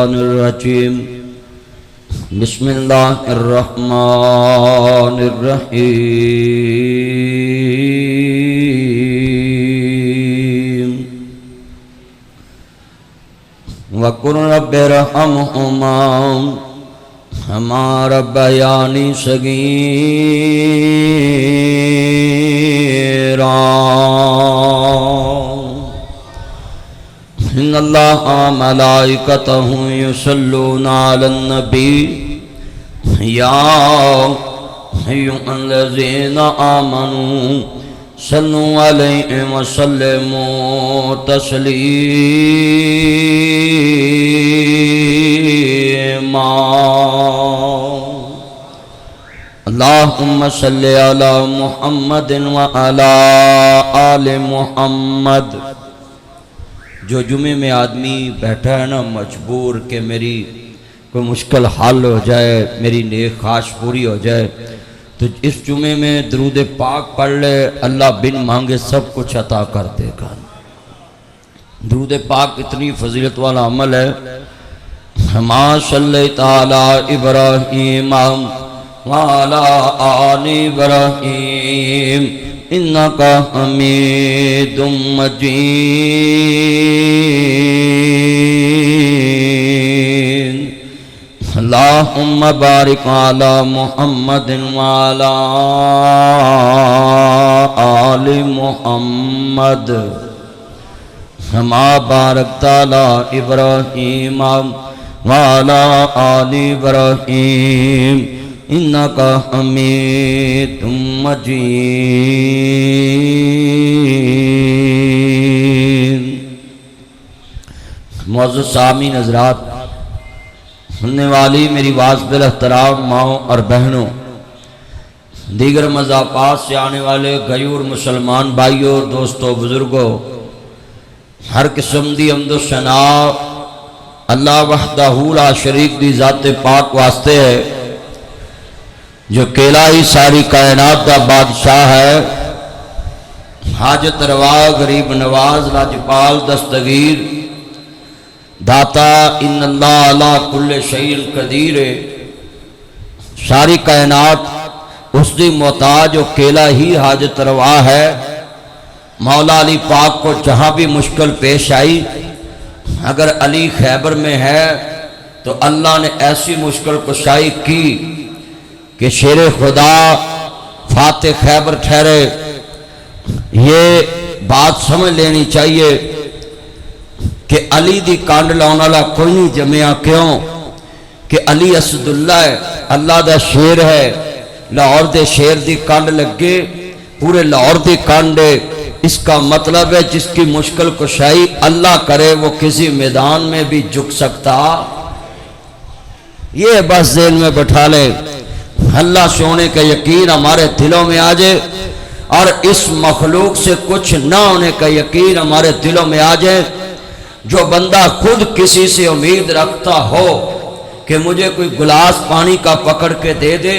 الشیطان الرجیم بسم اللہ الرحمن الرحیم وَقُلْ رَبِّ ارْحَمْهُمَا كَمَا رَبَّيَانِي صَغِيرًا ان اللہ ملائکتہ یصلون علی النبی یا ایھا الذین آمنوا صلوا علیہ وسلموا تسلیما اللہم صلی علی محمد وعلی آل محمد۔ جو جمعے میں آدمی بیٹھا ہے نا مجبور کہ میری کوئی مشکل حل ہو جائے، میری نیک خواہش پوری ہو جائے، تو اس جمعے میں درود پاک پڑھ لے، اللہ بن مانگے سب کچھ عطا کر دے گا۔ درود پاک اتنی فضیلت والا عمل ہے۔ ہما صلیت علی ابراہیم وعلی آل ابراہیم انکا حمید مجید۔ اللہم بارک علی محمد وعلی آل محمد کما بارکت علی ابراہیم وعلی آل ابراہیم انکا حمید مجید۔ معزز سامعین حضرات، سننے والی میری واجب الاحترام ماؤں اور بہنوں، دیگر مذاقات سے آنے والے غیور مسلمان بھائیوں، دوستوں، بزرگوں، ہر قسم دی حمد و ثنا اللہ وحدہ لا شریک دی ذات پاک واسطے ہے، جو کیلا ہی ساری کائنات دا بادشاہ ہے، حاجت روا، غریب نواز، لاجپال، دستگیر، داتا، ان اللہ علی کل شیء قدیر ہے۔ ساری کائنات اس دی محتاج و کیلا ہی حاجت روا ہے۔ مولا علی پاک کو جہاں بھی مشکل پیش آئی، اگر علی خیبر میں ہے تو اللہ نے ایسی مشکل کشائی کی کہ شیر خدا فاتح خیبر ٹھہرے۔ یہ بات سمجھ لینی چاہیے کہ علی دی کانڈ لاؤن والا کوئی نہیں جمعہ، کیوں کہ علی اسد اللہ ہے، اللہ دا شیر ہے۔ لاہور دے شیر دی کانڈ لگے، پورے لاہور دی کانڈے، اس کا مطلب ہے جس کی مشکل کشائی اللہ کرے وہ کسی میدان میں بھی جھک سکتا۔ یہ بس ذہن میں بٹھا لے، اللہ سے ہونے کا یقین ہمارے دلوں میں آ جائے، اور اس مخلوق سے کچھ نہ ہونے کا یقین ہمارے دلوں میں آ جائے۔ جو بندہ خود کسی سے امید رکھتا ہو کہ مجھے کوئی گلاس پانی کا پکڑ کے دے دے،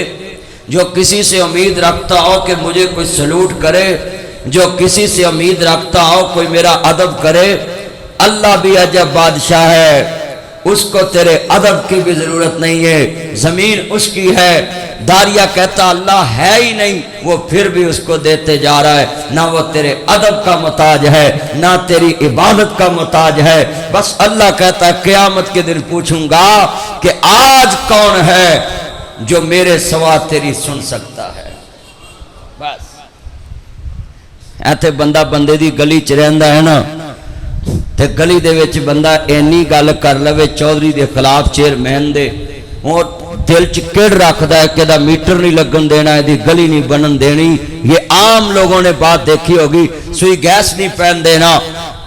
جو کسی سے امید رکھتا ہو کہ مجھے کوئی سلوٹ کرے، جو کسی سے امید رکھتا ہو کوئی میرا ادب کرے، اللہ بھی عجب بادشاہ ہے، اس کو تیرے ادب کی بھی ضرورت نہیں ہے، زمین اس کی ہے۔ داریا کہتا اللہ ہے ہی نہیں، وہ پھر بھی اس کو دیتے جا رہا ہے۔ نہ وہ تیرے ادب کا محتاج ہے، نہ تیری عبادت کا محتاج ہے۔ بس اللہ کہتا ہے قیامت کے دن پوچھوں گا کہ آج کون ہے جو میرے سوا تیری سن سکتا ہے۔ بس ایتھے بندہ بندے دی گلی چ رہندا ہے نا، تے گلی دے وچ بندہ اینی گل کر لوے چودھری دے خلاف، چیئرمین دے، وہ دل چ کڑ رکھدا ہے کہ دا میٹر نہیں لگن دینا، دی گلی نہیں بنن دینی۔ یہ عام لوگوں نے بات دیکھی ہوگی، سوئی گیس نہیں پہن دینا،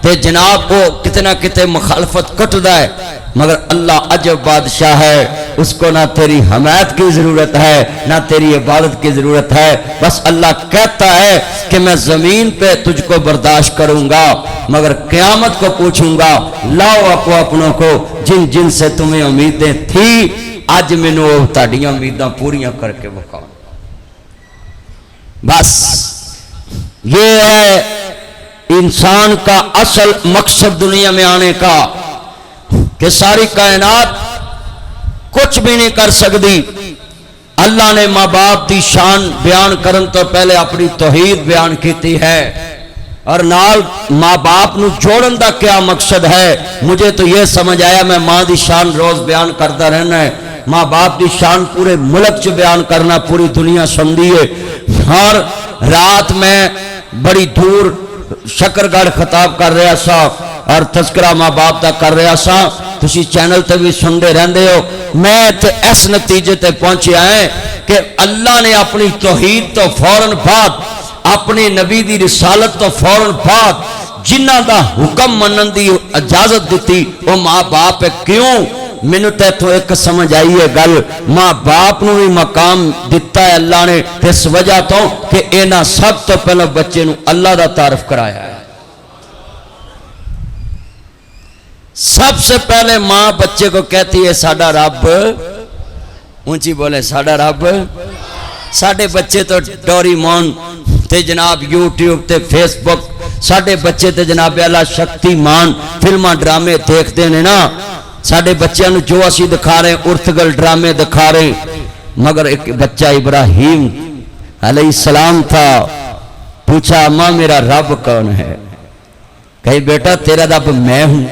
تے جناب وہ کتنا کتے مخالفت کٹدا ہے، مگر اللہ عجب بادشاہ ہے، اس کو نہ تیری حمایت کی ضرورت ہے نہ تیری عبادت کی ضرورت ہے۔ بس اللہ کہتا ہے کہ میں زمین پہ تجھ کو برداشت کروں گا، مگر قیامت کو پوچھوں گا لاؤ اپو اپنوں کو جن جن سے تمہیں امیدیں تھی، آج میں نے وہ تاڑیاں امیداں پوریاں کر کے بکاؤں۔ بس یہ ہے انسان کا اصل مقصد دنیا میں آنے کا۔ کہ ساری کائنات کچھ بھی نہیں کر سکتی. اللہ نے ماں باپ دی شان بیان کرن تو پہلے اپنی توحید بیان کیتی ہے. اور نال ماں باپ نو جوڑن دا کیا مقصد ہے؟ مجھے تو یہ سمجھ آیا میں ماں دی شان روز بیان کرتا رہنا ہے. ماں باپ دی شان پورے ملک چ بیان کرنا پوری دنیا سمجھی ہے. ہر رات میں بڑی دور شکرگڑھ خطاب کر رہا سا اور تذکرہ ماں باپ دا کر رہا سا. تسی چینل تے بھی سنتے رہندے ہو. میں تے اس نتیجے تے پہنچیا ہے کہ اللہ نے اپنی توحید تو فوراً بعد اپنی نبی دی رسالت تو فوراً بعد جنہ دا حکم منن دی اجازت دیتی وہ ماں باپ ہے. کیوں؟ مینوں تے تو ایک سمجھ آئی ہے گل، ماں باپ نو بھی مقام دیتا ہے اللہ نے اس وجہ تو کہ اینا سب تو پہلے بچے نو اللہ دا تعارف کرایا ہے. سب سے پہلے ماں بچے کو کہتی ہے ساڈا رب، اونچی بولے ساڈا رب. ساڈے بچے تو ڈوری مون تے جناب یوٹیوب تے فیس بک، ساڈے بچے تے جناب اللہ شکتی مان فلماں ڈرامے دیکھتے ہیں نا. ساڈے بچیاں نو جو اسی دکھا رہے ہیں ارتگل ڈرامے دکھا رہے ہیں. مگر ایک بچہ ابراہیم علیہ السلام تھا، پوچھا اماں میرا رب کون ہے؟ کہی بیٹا تیرا رب میں ہوں.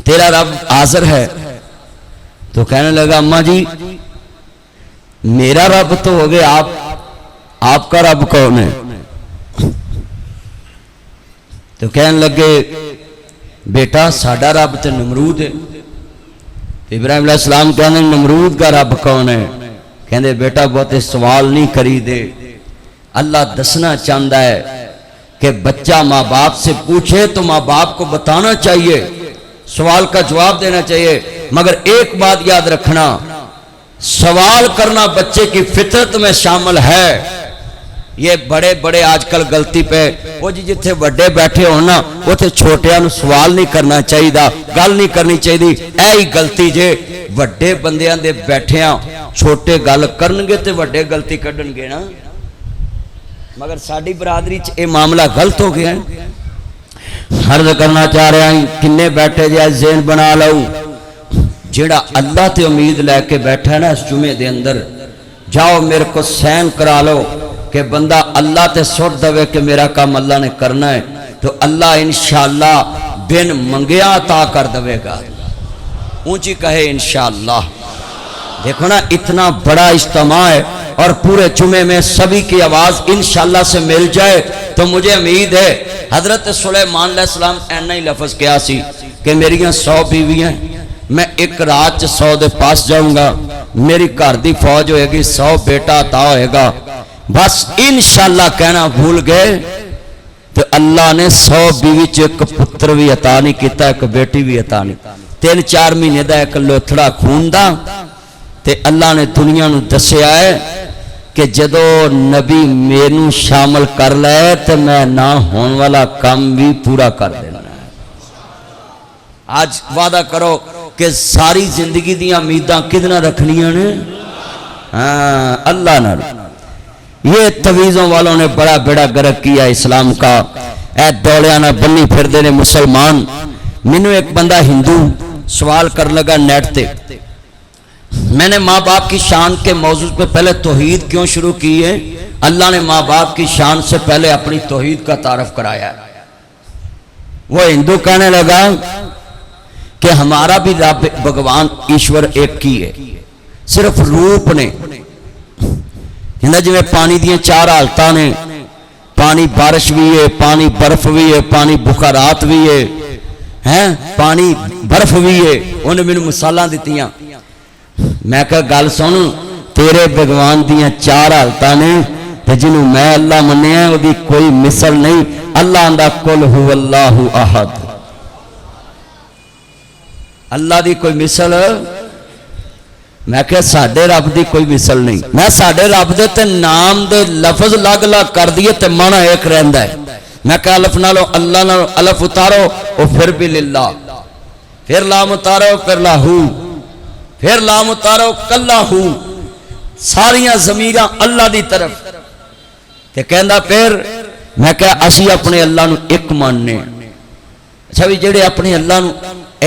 تیرا رب حاضر ہے؟ تو کہنے لگا اماں جی میرا رب تو ہو گیا آپ کا رب کون ہے؟ تو کہنے لگے بیٹا ساڈا رب تو نمرود ہے. ابراہیم علیہ السلام کہنے نمرود کا رب کون ہے؟ کہنے بیٹا بہت سوال نہیں کری دے. اللہ دسنا چاہتا ہے کہ بچہ ماں باپ سے پوچھے تو ماں باپ کو بتانا چاہیے، سوال کا جواب دینا چاہیے. مگر ایک بات یاد رکھنا، سوال کرنا بچے کی فطرت میں شامل ہے. یہ بڑے بڑے آج کل غلطی پہ وہ جی جتھے بڑے بیٹھے ہونا اتھے چھوٹیاں نو سوال نہیں کرنا چاہیے، گل نہیں کرنی چاہیے. ایہی غلطی جے بڑے بندیاں دے بیٹھیاں چھوٹے گل کرنگے تے بڑے غلطی کڈن گے نا. مگر ساڈی برادری چ اے معاملہ غلط ہو گیا ہے. عرض کرنا چاہ رہا ہوں کنے بیٹھے جائے ذہن بنا لو، جیڑا اللہ تے امید لے کے بیٹھا ہے نا اس جمعے دے اندر، جاؤ میرے کو سین کرا لو کہ بندہ اللہ تے سوٹ دوے کہ میرا کام اللہ نے کرنا ہے تو اللہ انشاءاللہ بن منگیا عطا کر دوے گا. اونچی کہے انشاءاللہ. دیکھو نا اتنا بڑا اجتماع ہے اور پورے جمعے میں سبھی کی آواز انشاءاللہ سے مل جائے تو مجھے امید ہے. حضرت سلیمان علیہ السلام اینا ہی لفظ کیا سی کہ میری 100 بیویاں ہیں، میں ایک رات 100 دے پاس جاؤں گا، میری گھر دی فوج ہوئے گی، 100 بیٹا عطا ہوئے گا. بس انشاءاللہ کہنا بھول گئے تو اللہ نے 100 بیوی چ ایک پتر بھی عطا نہیں کیتا، ایک بیٹی بھی عطا نہیں. 3-4 مہینے دا ایک لوتھڑا خون دا. تے اللہ نے دنیا نو دسیا ہے کہ جدو نبی مینوں شامل کر لے تو میں نہ ہون والا کام بھی پورا کر دینا ہے. آج وعدہ کرو کہ ساری زندگی دیاں امیداں کدنا رکھنیاں نے؟ ہاں اللہ نہ. یہ تویزوں والوں نے بڑا بیڑا گرک کیا اسلام کا. اے دوڑیاں نہ بنی پھر دینے مسلمان. مینوں ایک بندہ ہندو سوال کر لگا نیٹ تے، میں نے ماں باپ کی شان کے موضوع پہ پہلے توحید کیوں شروع کی ہے؟ اللہ نے ماں باپ کی شان سے پہلے اپنی توحید کا تعارف کرایا ہے. وہ ہندو کہنے لگا کہ ہمارا بھی رب بھگوان ایشور ایک ہی ہے، صرف روپ نے جی میں پانی دیاں 4 حالتاں نے، پانی بارش بھی ہے، پانی برف بھی ہے، پانی بخارات بھی ہے، پانی برف بھی ہے. انہیں میں نے مثالاں دیتیاں. میں کہا گل سن تیرے بھگوان دیاں 4 حالتاں نے تے جنوں میں اللہ منیا ہے وہ کوئی مثل نہیں. اللہ اندہ قل هو اللہ احد، اللہ دی کوئی مثل. میں کہا ساڈے رب دی کوئی مثل نہیں. میں ساڈے رب دے تے نام دے لفظ لگ لگ کر دیے تے مانا ایک رہندا ہے. میں کہا الف نالو اللہ نالو الف اتارو او پھر بھی للہ، پھر لام اتارو پھر لاہو، پھر لام اتارو کلاہو، ساریاں ضمیراں اللہ دی طرف. تے کہندا پھر میں کہا اسی اپنے اللہ نو ایک ماننے. اچھا بھی جڑے اپنے اللہ نو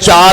4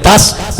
10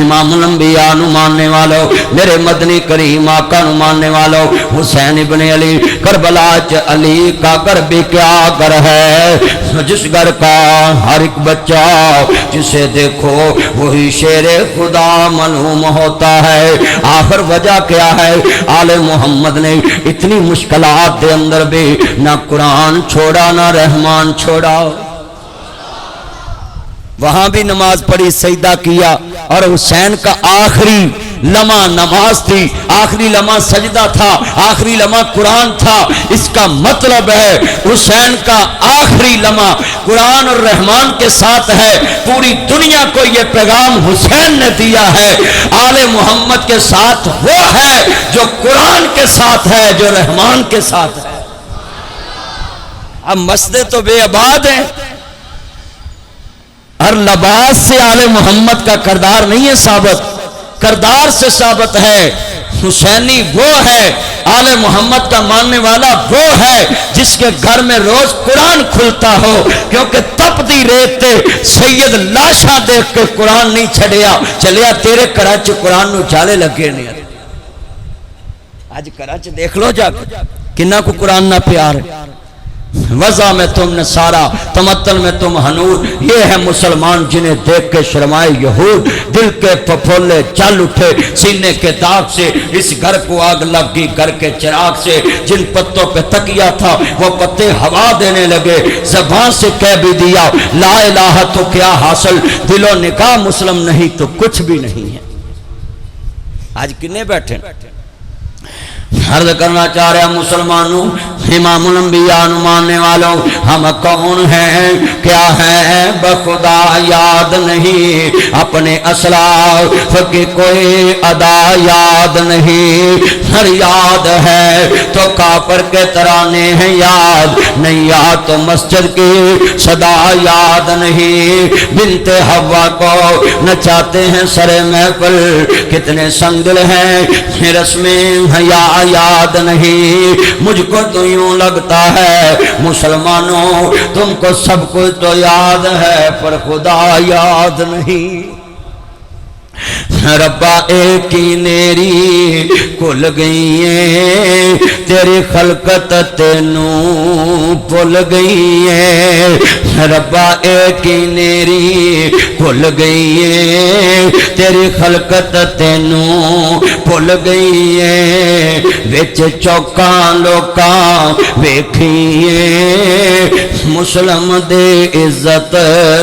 امام الانبیاء نو ماننے والو، میرے مدنی کریم آقا نو ماننے والو، حسین ابن علی کربلا چ علی کا گھر بھی کیا گھر ہے، جس گھر کا ہر ایک بچہ جسے دیکھو وہی شیر خدا معلوم ہوتا ہے۔ آخر وجہ کیا ہے؟ آل محمد نے اتنی مشکلات دے اندر بھی نہ قرآن چھوڑا نہ رحمان چھوڑا، وہاں بھی نماز پڑھی، سجدہ کیا، اور حسین کا آخری لمحہ نماز تھی، آخری لمحہ سجدہ تھا، آخری لمحہ قرآن تھا۔ اس کا مطلب ہے حسین کا آخری لمحہ قرآن اور رحمان کے ساتھ ہے۔ پوری دنیا کو یہ پیغام حسین نے دیا ہے، آل محمد کے ساتھ وہ ہے جو قرآن کے ساتھ ہے، جو رحمان کے ساتھ ہے۔ اب مسجدیں تو بے آباد ہیں، ہر لباس سے آل محمد کا کردار نہیں ہے ثابت، کردار سے ثابت ہے۔ حسینی وہ ہے، آل محمد کا ماننے والا وہ ہے جس کے گھر میں روز قرآن کھلتا ہو، کیونکہ تپتی ریت تے سید لاشاں دیکھ کے قرآن نہیں چھڑیا، چلیا تیرے کراچ قرآن نو جالے لگے نہیں۔ آج کراچ دیکھ لو جا کے کنہ کو قرآن نہ پیار ہے، وضع میں تم نے سارا، تمتن میں تم ہنور۔ یہ ہے مسلمان جنہیں دیکھ کے شرمائے یہود، دل کے پھپھولے چل اٹھے سینے کے داغ سے، اس گھر کو آگ لگ گئی گھر کے چراغ سے۔ جن پتوں پہ تکیا تھا وہ پتے ہوا دینے لگے، زبان سے کہہ بھی دیا لا الہ تو کیا حاصل، دل و نگاہ مسلم نہیں تو کچھ بھی نہیں ہے۔ آج کنے بیٹھے عرض کرنا چاہ رہا مسلمانوں، امام الانبیاء ماننے والوں، ہم کون ہیں کیا ہیں بخدا یاد نہیں، اپنے اسلاف کی کوئی ادا یاد نہیں، ہر یاد ہے تو کافر کے ترانے ہیں یاد نہیں، یاد تو مسجد کی صدا یاد نہیں، بنت حوا کو نچاتے ہیں سر محفل، کتنے سنگل ہیں رسمیں حیا یاد نہیں، مجھ کو تو یوں لگتا ہے مسلمانوں تم کو سب کچھ تو یاد ہے پر خدا یاد نہیں۔ ربا ایک ہی نیری کھل گئی ہے، تیری خلقت تینوں بھول گئی ہے، ربا ایک ہی نیری کھل گئی ہے، تیری خلقت تینوں بھول گئی ہے، وچ چوکاں لوکاں ویکھیے مسلم دے عزت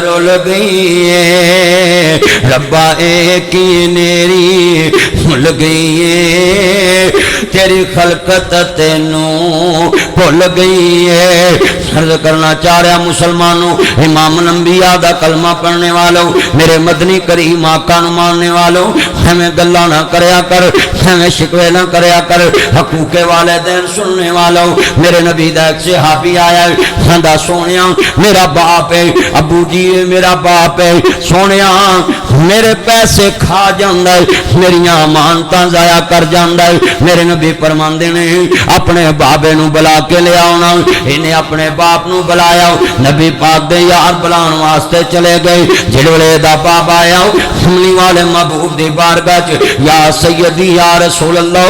رول گئی ہے، ربا ایک ہی نیری بھول گئی ہے، تیری خلقت تینوں بھول گئی ہے۔ عرض کرنا چاہ رہا مسلمانوں، امام الانبیاء دا کلمہ پڑھنے والوں، میرے مدنی کریم آقا نو ماننے والوں، ہمیں گلا نہ کریا کر، ہمیں شکوے نہ کریا کر، حقوق والدین سننے والوں، میرے نبی دا ایک صحابی آیا ہے، کہندا سونیا میرا باپ ہے، ابو جی میرا باپ ہے، سونیا میرے پیسے کھا جاندا ہے، میریاں امانتاں ضائع کر جاندا ہے۔ میرے نبی فرماندے نے اپنے بابے نو بلا کے لے آونا، انہیں اپنے باپ نو بلایا، نبی پاک دے یار بلان واسطے چلے گئے، جڑوڑے دا باپ آیا حملی والے محبوب دی بارگاہ چ، یا سیدی یا رسول اللہ،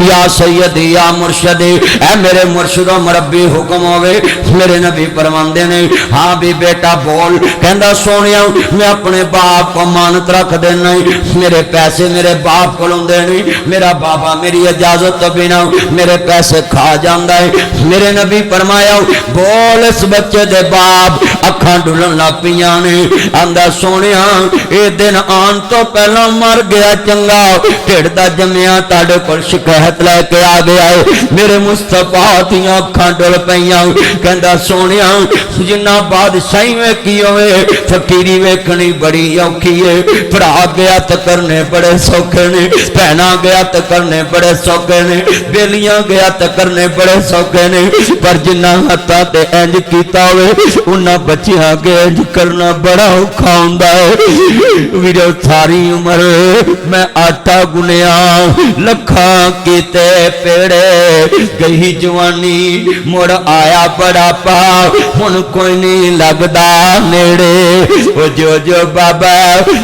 یا سیدی یا مرشدی، اے میرے مرشد و مربی حکم ہوئے۔ میرے نبی فرماندے نے ہاں بھی بیٹا بول، کہندا سونیا میں اپنے باپ کو مانت رکھ دینا، میرے پیسے میرے باپ کو لوں دینی، میرا بابا میری اجازت تو بنا میرے پیسے کھا جاندا ہے۔ میرے نبی فرمایا بول اس بچے دے باپ، اکھاں ڈلن لگ پیاں نے، آندا سونیا اے دن آن تو پہلا مر گیا چنگا، ڈھڑ دا جمیا تاڑے کول شکایت لے کے آ گیا ہے، میرے مصطفیٰ دیاں اکھاں ڈل پیاں، کہندا سونیا جنہ بادشاہی میں کی ہوئے فقیری ویکھنی بڑی اوکھی ہے، پڑھا گیا تو کرنے بڑے سوکھے نے، پہنا گیا تو کرنے بڑے سوکھے نے، بیلیاں گیا تو کرنے بڑے سوکھے نے، پر جنہ ہتھا تے انج کیتا ہوئے انہاں بچیاں کے انج کرنا بڑا اوکھا ہوندا ہے۔ ویڈیو ساری عمر میں آٹا گنیا لکھاں کیتے پیڑے، گئی جوانی مڑ آیا بڑا پا، ہن کوئی نہیں لگدا نیڑے، او جو جو بابا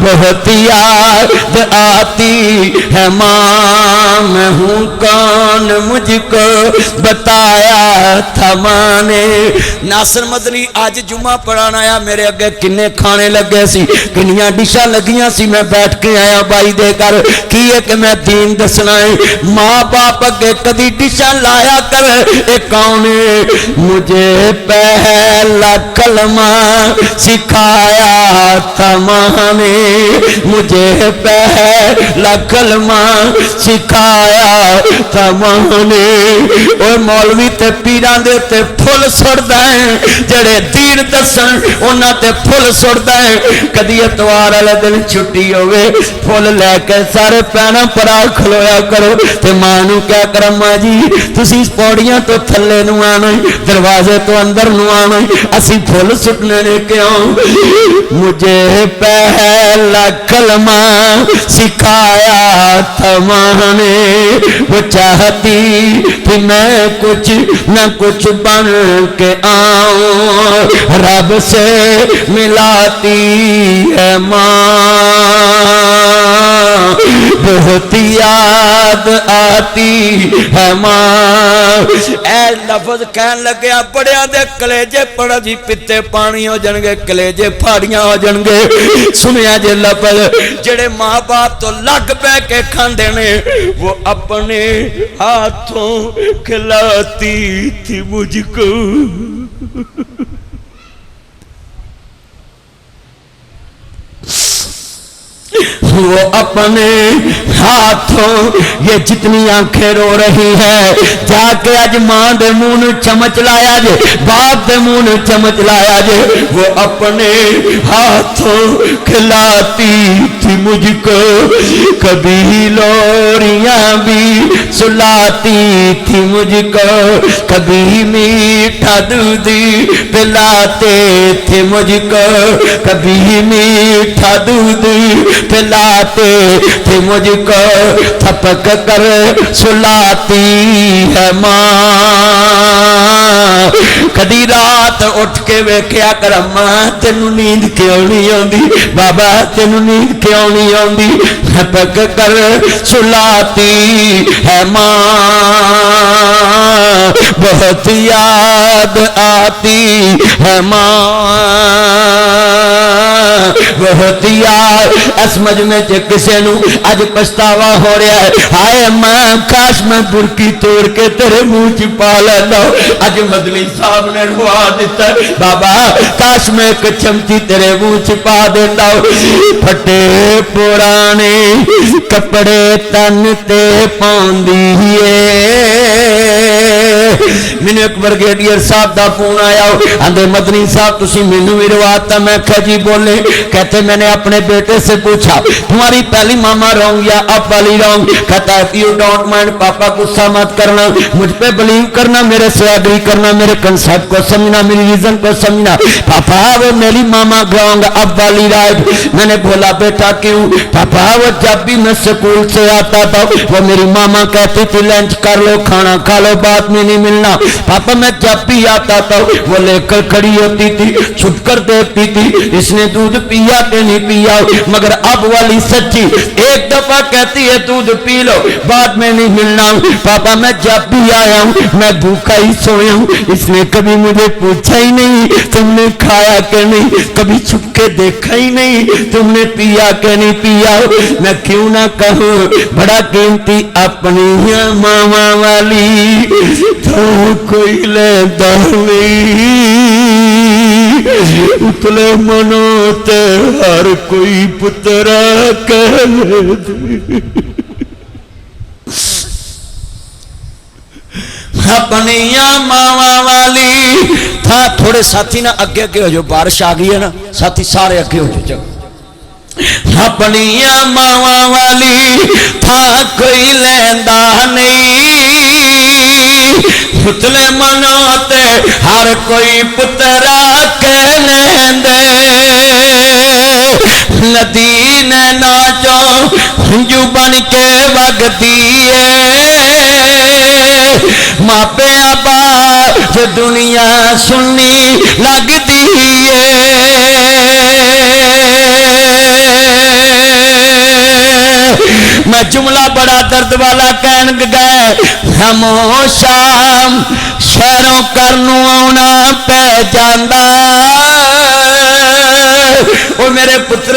بہت یاد آتی ہے ماں، میں ہوں کون مجھ کو بتایا تھا ماں نے۔ ناصر مدنی آج جمعہ پڑھانا آیا، میرے اگے کنے کھانے لگے سی، کنیاں ڈشاں لگیاں سی، میں بیٹھ کے آیا بائی دے کر کی ہے کہ میں دین دسنا ہے۔ ماں باپ اگے کدی ڈشاں لایا کر، اے کون ہے؟ مجھے پہلا کلمہ سکھایا تھا ماں نے، مجھے پہلا کلمہ سکھایا تھا ماں نے۔ اور مولوی تے پیران دے تے پھل سڑدا ہے، جڑے دین دسن انہاں تے پھل سڑدا ہے۔ کدی اتوار والے دن چھٹی ہوئے، پھل لے کے سارے پیراں پر آ کھلویا کرو تے ماں نو کیا کرم ماں جی تسی پوڑیاں تو تھلے نو آنا، دروازے تو اندر نو آنا، اسی پھل سٹنے نے کیوں؟ مجھے پہلا کلمہ سکھایا تھا ماں نے، وہ چاہتی تھی میں کچھ نہ کچھ بن کے آؤں، رب سے ملاتی ہے ماں، بہت یاد آتی ہے ماں۔ اے لفظ کہن لگیا بڑیا دے کلیجے پڑا جی پتے پانی ہو جنگے، کلیجے پھاڑیاں ہو جنگے۔ سنیا جے لفظ جڑے ماں باپ تو لگ پہ کے کھاندے نے، وہ اپنے ہاتھوں کھلاتی تھی مجھ کو۔ وہ اپنے ہاتھوں، یہ جتنی آنکھیں رو رہی ہے جا کے اج ماں دے منہ چمچ لایا جے، باپ دے منہ چمچ لایا جے، وہ اپنے ہاتھوں کھلاتی تھی مجھ کو، کبھی لوریاں بھی سلاتی تھی مجھ کو، کبھی میٹھا دودھ پلاتے تھے مجھ کو، کبھی میٹھا دودھ پلاتے تھے مجھ کو، تھپک کر سلاتی ہے ماں۔ کدی رات اٹھ کے ویکھیا کر ماں تینوں نیند کیوں نہیں آندی، بابا تینوں نیند کیوں نہیں آندی، تھپک کر سلاتی ہے ماں، بہت یاد آتی ہے ماں، بہت یاد۔ اسمجھ میں جے کسے نو اج پچھتاوا ہو رہا ہے، ہائے ماں کاش میں برکی توڑ کے تیرے منہ چ پا لینا، اج مدنی صاحب نے روا دیتا ہے، بابا کاش میں ایک چمچی تیرے منہ چ پا دیتا، پھٹے پرانے کپڑے تن تے پاندی ہے۔ مینوں ایک برگیڈیئر صاحب دا فون آیا، آندے مدنی صاحب تسی مینوں بھی رواتا، میں کہا جی بولے، کہتے میں نے اپنے بیٹے سے پوچھا تمہاری پہلی ماما رونگ یا اب والی رونگ؟ کہتا ہے یو ڈونٹ مائنڈ پاپا غصہ مت کرنا، مجھ پہ بلیو کرنا، میرے سے اگری کرنا، میرے کنسپٹ کو سمجھنا، میری ریزن کو سمجھنا، پاپا وہ میری ماما رونگ اب والی رائٹ۔ میں نے بولا بیٹا کیوں؟ پاپا وہ جب بھی میں سکول سے آتا تھا وہ میری ماما کہتی تھی لنچ کر لو، کھانا کھا لو، بعد میں نہیں ملنا۔ پاپا میں جب بھی آتا تھا وہ لے کر کھڑی ہوتی تھی، چھپ کر دیکھتی تھی اس نے دودھ پیا کہ نہیں پیا، مگر اب والی سچی ایک دفعہ کہتی ہے دودھ پی لو، بعد میں نہیں ملنا۔ پاپا میں جب بھی آیا ہوں میں بھوکا ہی سویا ہوں، اس نے کبھی مجھے پوچھا ہی نہیں تم نے کھایا کہ نہیں، کبھی چھپ کے دیکھا ہی نہیں تم نے پیا کہ نہیں پیا۔ میں کیوں نہ کہوں بڑا قیمتی اپنی ماما والی تو کوئی لیندہ نہیں، اتلے منو تے ہر کوئی پترا کہہ لے اپنی ماما والی تھا۔ تھوڑے ساتھی نا اگے اگے ہو جو، بارش آ گئی ہے نا ساتھی سارے اگے ہو جو۔ اپنی ماما والی تھا کوئی لیندہ نہیں، اتلے منو تے ہر کوئی پترا کہہ لیندے، ندی نینا چوں ہنجو بن کے وگدی ہے، ماپے ابا جو دنیا سننی لگدی ہے، جملہ بڑا درد والا کہن گئے خاموشام شہروں کرنوں آنا پہ جاندہ او میرے پتر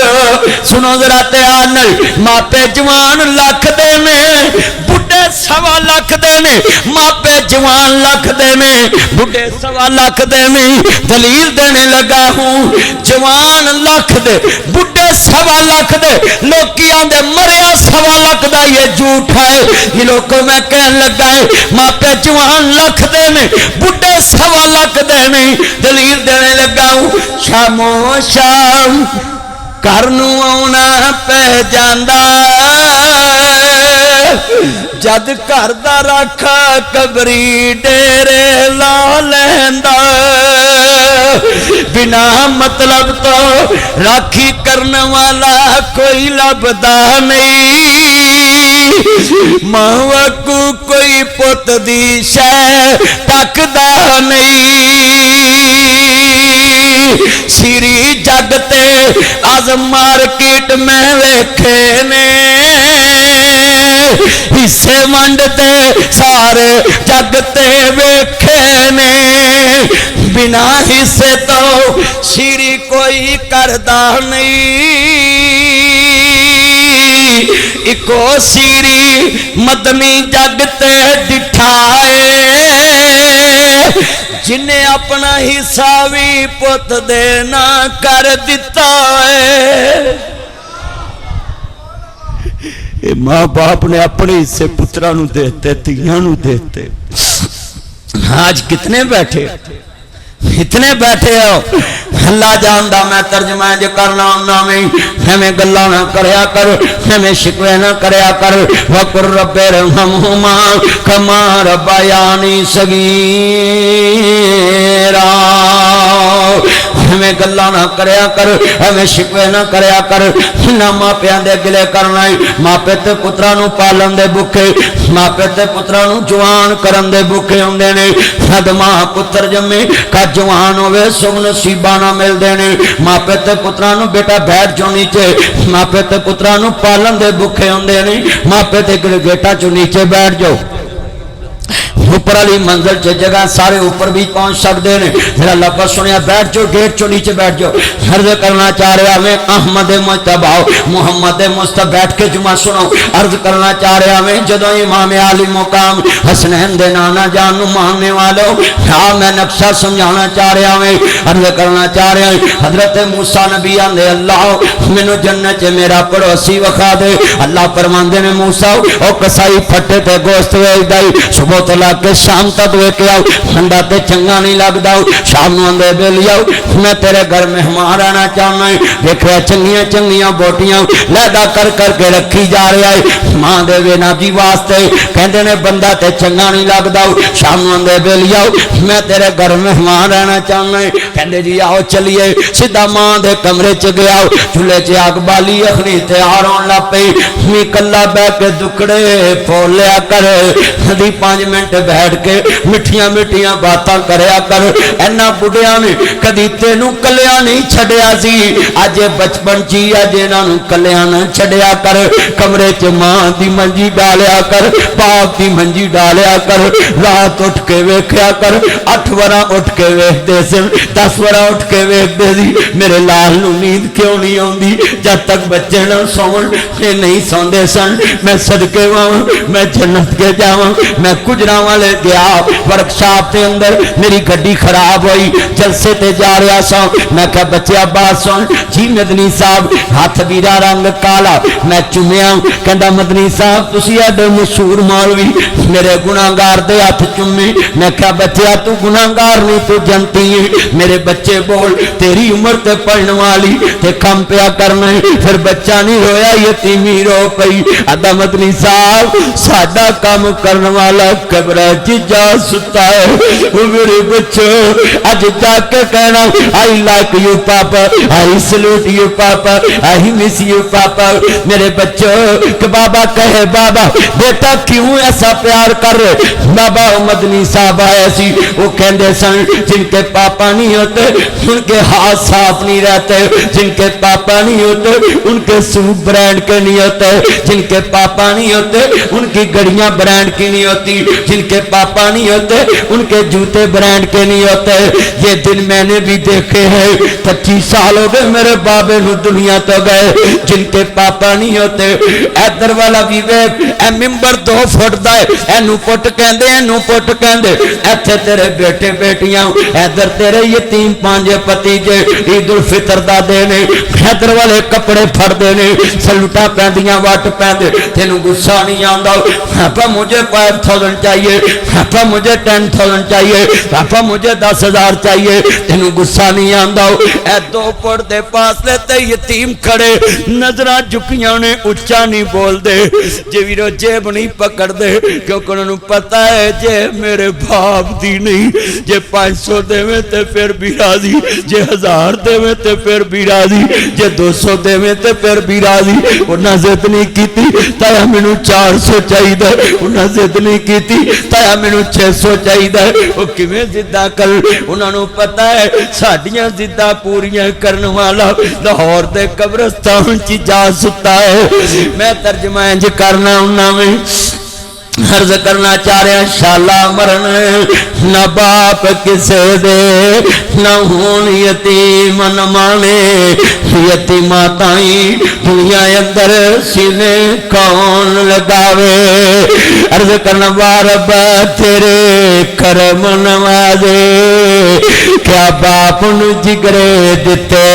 سنو ذرا دھیان ماپے جوان لکھ دے میں بڈھے سوا لکھ دے میں ماپے جوان لکھ دے میں بڈھے سوا لکھ دے میں دلیل دینے لگا ہوں جوان لکھ دے بڈھے سوا لکھ دے لوکی آندے مریا سوا لکھ دا یہ جھوٹ ہے یہ لوگوں میں کہن لگا ہے ماپے جوان لکھ دے میں بڈھے سوا لکھ دے میں دلیل دینے لگا ہوں شامو شام کرنوں آنا پہ جاندہ جد کردہ رکھا قبری ڈیرے لا لیندہ بنا مطلب تو راکھی کرنے والا کوئی لبدا نہیں ماں کو کوئی پت دی شے تکدا نہیں سیری جگتے آز مارکیٹ میں ویکھے نے حصے ونڈتے سارے جگتے ویکھے نے بنا حصے تو سیری کوئی کردہ نہیں اکو سیری مدنی جگتے ڈٹھائے جنہیں اپنا حصہ بھی پت دینا کر دیتا ہے ماں باپ نے اپنے حصے پترا نو دیتے تیاں نو دیتے آج کتنے بیٹھے اتنے بیٹھے ہو اللہ جاندہ میں ترجمہ جو کرنا ہونا میں ہمیں گلہ نہ کریا کر ہمیں شکوے نہ کریا کر وَقُرْ رَبِّ ارْحَمْهُمَا كَمَا رَبَّيَانِي صَغِيرًا ہمیں گلہ نہ کریا کر ہمیں شکوے نہ کریا کر نہ ماں پیان دے گلے کرنا ہے ماں پہ تے پترانو پالن دے بکے ماں پہ تے پترانو جوان کرن دے بکے ہوں دینے خد ماں پتر جمیں کا جوان ہوئے سب نصیبانہ مل دینے ماں پہ تے پترانو بیٹا بیٹھ جو نیچے ماں پہ تے پترانو پالن دے بکے ہوں دینے ماں پہ تے گیٹا جو نیچے بیٹھ جو اوپر علی منزل چے جگہ سارے اوپر بھی پہنچ سکتے ہیں ذرا لفظ سنیا بیٹھ جو گیٹ چو نیچے بیٹھ جو عرض کرنا چاہ رہا میں احمد مجتبہ محمد مصطفیٰ بیٹھ کے جمعہ سنو عرض کرنا چاہ رہا میں جدو امام عالی مقام حسنین دے نانا جانو ماننے والوں ہاں میں نقشہ سمجھانا چاہ رہا میں عرض کرنا چاہ رہا حضرت موسیٰ نبی آندے اللہ منو جنت میرا پڑوسی وخا دے اللہ فرماندے نے موسیٰ او کسائی پھٹے تے گوشت ویج دائی صبح تو لا کے شام تک ویکے آؤ ٹھنڈا تے چنگا نہیں لگدا شام نو اندے بیلی آؤ میں تیرے گھر مہمان رہنا چاہنا ہے دیکھا چنگیاں چنگیاں بوٹیاں لیدا کر کر کے رکھی جا رہا ہے ماں دے وینا دی واسطے کہندے نے بندہ تے چنگا نہیں لگدا شام نو اندے بیلی آؤ میں تیرے گھر مہمان رہنا چاہنا ہے کہندے جی آؤ چلیے سیدھا ماں دے کمرے چ گیا چولہے چ آگ بالی اخنی تیار ہون لگ پئی می کلا بہ کے دکڑے پھولیا کر دی 5 منٹ بیٹھ کے مٹھیاں مٹھیاں باتاں کریا کر اینا بڑھیاں نے کدی تینوں کلیاں نہیں چھڑیا سی آج بچپن چی آج انہاں نوں کلیاں نہ چھڑیا کر کمرے چ ماں دی منجی ڈالیا کر باپ دی منجی ڈالیا کر رات اٹھ کے ویکھیا کر 8 وراں اٹھ کے ویکھدے سن 10 وراں اٹھ کے ویکھدے سی میرے لال نوں نیند کیوں نہیں آوندی جب تک بچے نہ سون نہیں سوندے سن میں صدقے واں میں جنت کے جاواں میں کجرا والے گیا ورکشاپ تے اندر میری گڈی خراب ہوئی جلسے تے جا رہا سا میں کہا بچیا بات سن جی مدنی صاحب ہاتھ بیرا رنگ کالا میں چومیا کہندا مدنی صاحب تسی ایڈے مشہور مولوی میرے گناہگار دے ہاتھ چومے میں کہا بچیا تو گناہگار نہیں تو جنتی ہے میرے بچے بول تیری عمر تے پڑھنے والی تے کم پیا کرنا ہے پھر بچہ نہیں رویا یتیمی رو پئی ادا مدنی صاحب ساڈا کام کرنے والا قبر چیجا ستا ہے وہ میرے بچوں اج جا کے کہنا I like you papa I salute you papa I miss you پاپا میرے بچوں کہ بابا کہے بابا بیٹا کیوں ایسا پیار کر رہے بابا مدنی صاحب آئے سی وہ کہندے سن جن کے پاپا نہیں ہوتے ان کے ہاتھ صاف نہیں رہتے جن کے پاپا نہیں ہوتے ان کے سوٹ برانڈ کے نہیں ہوتے جن کے پاپا نہیں ہوتے ان کی گڑیاں برانڈ کی نہیں ہوتی جن کے پاپا نہیں ہوتے ان کے جوتے برانڈ کے نہیں ہوتے یہ دن میں نے بھی دیکھے ہیں 25 سال ہو گئے میرے بابے نو دنیا تو گئے جن کے پاپا نہیں ہوتے ایدر والا بھی week a member 2 fit the ہے اینو پٹ کہندے اینو پٹ کہندے ایتھے تیرے بیٹے بیٹیاں ایدر تیرے یتیم پانجے پتیجے عید الفطر دا دینے ایدر والے کپڑے پھڑ دینے سلوٹا پہندیاں واٹ پہندے تینو غصہ نہیں آندا پاپا مجھے 5000 چاہیے پاپا مجھے 10,000 چاہیے پاپا مجھے 10,000 چاہیے تینو غصہ نہیں آندا اے 2 فٹ دے فاصلے تے یتیم کھڑے نظراں جھکیاں نے اچا نہیں بول دے جے ویرو جیب نہیں پکڑ دے کیونکہ انہوں پتہ ہے جے میرے باپ دی نہیں جے 500 دے میں تے پھر بھی راضی جے 1000 دے میں تے پھر بھی راضی جے 200 دے میں تے پھر بھی راضی انہاں ضد نہیں کیتی تایا مینوں 400 چاہیدا انہاں ضد نہیں کیتی تایا مینوں 600 چاہیدا او کیویں ضداں کر انہاں نوں پتہ ہے ساڈیاں ضداں پوریاں کرن والا لاہور دے قبرستان چ جا ستا ہے میں ترجمہ انج کرنا انہاں میں عرض کرنا چاہ رہے ہیں شالا مرن نہ باپ کسے دے نہ ہون یتیم نہ مانے یتیماں تائیں دنیا اندر سینے کون لگاوے عرض کرنا بارب تیرے کرم نوازے کیا باپ نو جگرے دیتے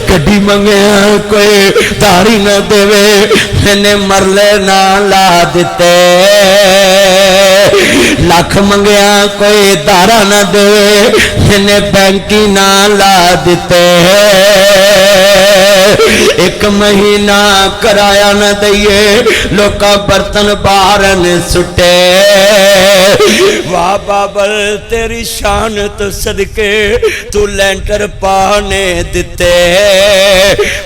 کڈی منگیا کوئی داری نہ دے میں مرلے نہ لا دیتے لاکھ منگیا کوئی دارا نہ دے میں بینکی نہ لا دیتے ایک مہینہ کرایا نہ دئیے لوکا برتن بارن سٹے واہ بابل تیری شان تو صدقے تو لینٹر پانے دیتے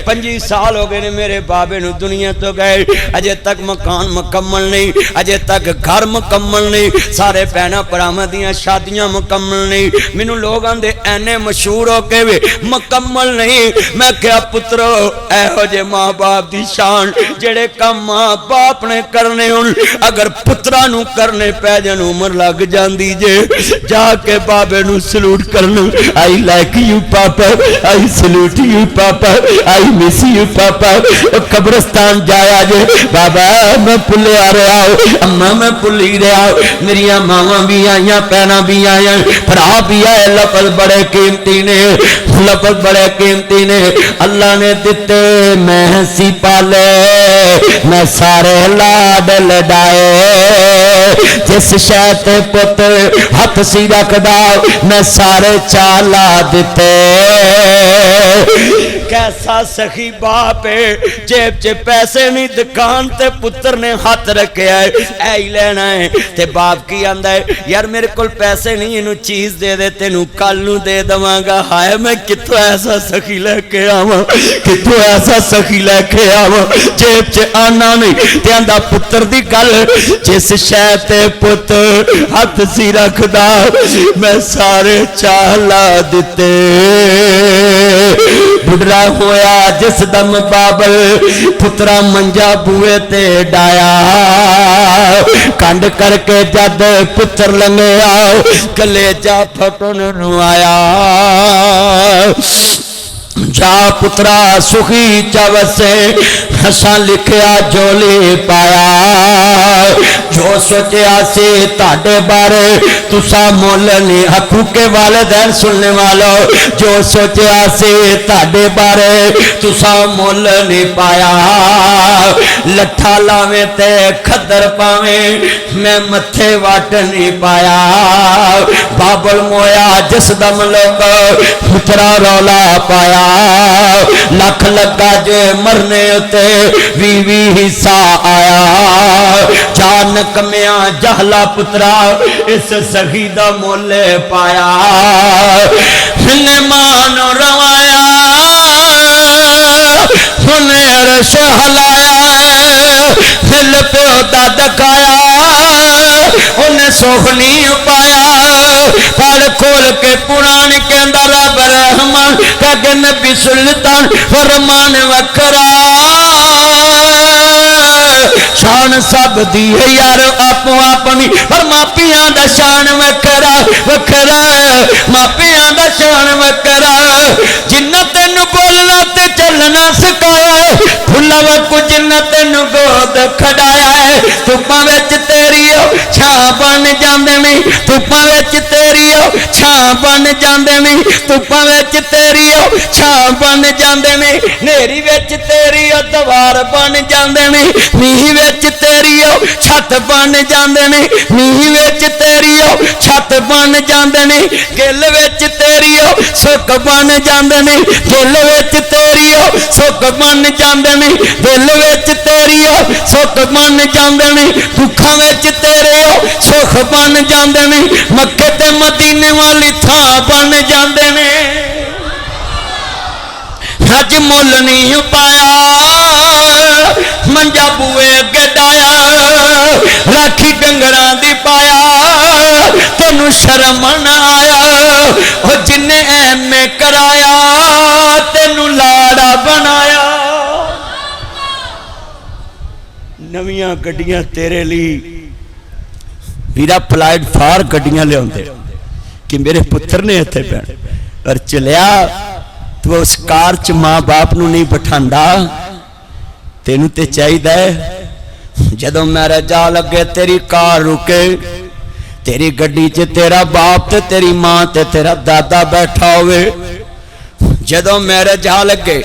25 سال ہو گئے نے میرے بابے نو دنیا تو گئے اجے تک مکان مکمل نہیں اجے تک گھر مکمل نہیں سارے پہنا پرامدیاں شادیاں مکمل نہیں مینوں لوگ آندے اینے مشہور ہو کے بھی مکمل نہیں میں کیا پترو اے ہو جے ماں باپ دی شان جڑے کم ماں باپ نے کرنے ہن اگر پترا نو کرنے پہ جن عمر لگ جاندی جے جا کے بابے نو سلوٹ کرنا I like you papa I salute you papa I miss you پاپا قبرستان جایا جے بابا میں پلے آ رہا ہوں اماں میں پلی رہا ہوں میری ماما بھی آئیاں پینا بھی آئیاں پھرا بھی آئے لفظ بڑے قیمتی نے لفظ بڑے قیمتی نے اللہ نے دیتے میں سی پالے میں سارے لاڈ لڈائے جس شہت پتر ہاتھ سی رکھ داؤ میں سارے چالا دیتے کیسا سخی باپ ہے جیب چے پیسے نہیں دکان تے پتر نے ہاتھ رکھے آئے اے ہی لینا ہے تے باپ کی آندہ ہے یار میرے کل پیسے نہیں انہوں چیز دے دے تینوں کل نو دے دماغا ہائے میں کتو ایسا سخی لے کے آواں کتو ایسا سخی لے کے آواں جیب چے آنا نہیں تے آندہ پتر دی کل جس شہتے پتر ہاتھ سی رکھ دا میں سارے چالا دیتے بڑھا ہویا جس دم بابل پترا منجا بوئے تے ڈایا کنڈ کر کے جد پتر لنگے آؤ کلیجہ پھٹن نو آیا جا پترا سخی چوسے ہساں لکھیا جولی پایا جو سوچیا سے تاڑے بارے تسا مولنی حقوق کے والدین سننے والو جو سوچیا سے تاڑے بارے تسا مولنی پایا لٹھا لاویں تے کھدر پاویں میں متھے واٹ نہیں پایا بابل مویا جس دم لوگ پترا رولا پایا لکھ لگا جے مرنے تے وی حصہ آیا جان کمیاں جہلا پترا اس سخی دا مولے پایا نے مان روایا سنے عرش ہلایا دل پیو دا دکھایا انہیں سوکھ نہیں پایا پڑھ کھول کے قرآن کے اندر رب رحمان کہ نبی سلطان فرمان وکرا شان سب دی ہے یار آپ اپنی پر ماپیاں دا شان وکرا وکرا ماپیاں دا شان وکرا جنہ تینو بولنا تے چلنا سکھایا بھلا وکو جنہ تینو گود کھڑایا ہے دھوپاں وچ تیری چھاں بن جاندے نہیں دھوپاں وچ تیری چھاں بن جاندے نہیں دھوپاں وچ تیری چھاں بن جاندے نہیں نیری وچ تیری دوار بن جاندے نہیں میہ وچ تیری چھت بن جاندے نہیں میہ وچ تیری چھت بن جاندے نہیں گل وچ تیری سکھ بن جاندے نہیں دل وچ تیری سکھ بن جاندے نہیں دل وچ تیری سکھ بن جاندے نہیں دکھاں وچ تیرے سکھ بن جاندے نہیں مکے تے مدینے والی تھاں بن جاندے نے حج مول نہیں پایا منجا بوئے گڈایا راکھی ڈنگراں دی پایا تینوں شرم نہ آیا او جن ایم میں کرایا تینوں لاڑا بنایا نویاں گڈیاں تیرے لی میرا پلائٹ فار گڈیاں لے ہوندے کہ میرے پتر نے اتھے پہن اور چلیا تو اس کار چ ماں باپ نو نہیں بٹھاندا تینوں تے چاہی دے جدوں میرے جا لگے تیری کار رکے تیری گڈی چ تیرا باپ تے تیری ماں تے تیرا دادا بیٹھا ہوئے جدوں میرے جا لگے